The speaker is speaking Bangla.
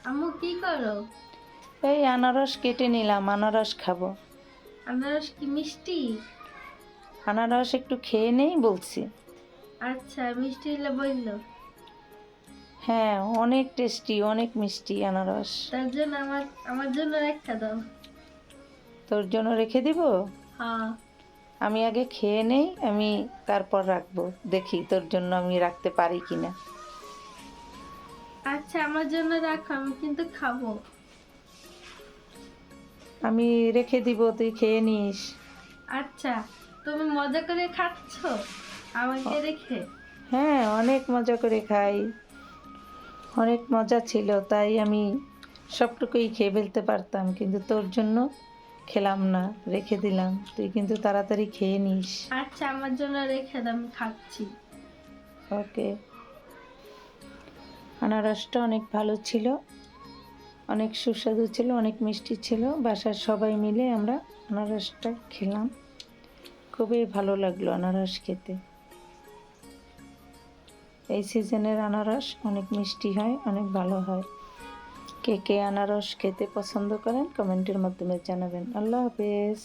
আম্মু কি করো? এই আনারস কেটে নিলাম, আনারস খাবো। আনারস কি মিষ্টি? আনারস একটু খেয়ে নেই বলছি। আচ্ছা, মিষ্টি হলে বললো। হ্যাঁ, অনেক টেস্টি, অনেক মিষ্টি আনারস। তার জন্য আমার জন্য রেখে দাও। তোর জন্য রেখে দিব? হ্যাঁ। আমি আগে খেয়ে নেই, আমি তারপর রাখবো। দেখি তোর জন্য আমি রাখতে পারি কিনা। আচ্ছা, আমার জন্য রাখো, আমি কিন্তু খাবো। আমি রেখে দিব, তুই খেয়ে নিস। আচ্ছা, তুমি মজা করে খাচ্ছ আমাকে রেখে? হ্যাঁ, অনেক মজা করে খাই। অনেক মজা ছিল, তাই আমি সবটুকুই খেয়ে ফেলতে পারতাম, কিন্তু তোর জন্য খেলাম না, রেখে দিলাম। তুই কিন্তু তাড়াতাড়ি খেয়ে নিস। আচ্ছা, আমার জন্য রেখে দাও, আমি খাচ্ছি। ওকে। আনারসটা অনেক ভালো ছিল, অনেক সুস্বাদু ছিল, অনেক মিষ্টি ছিল। বাসার সবাই মিলে আমরা আনারসটা খেলাম, খুবই ভালো লাগলো আনারস খেতে। এই সিজনের আনারস অনেক মিষ্টি হয়, অনেক ভালো হয়। কে কে আনারস খেতে পছন্দ করেন কমেন্টের মাধ্যমে জানাবেন। আল্লাহ হাফেজ।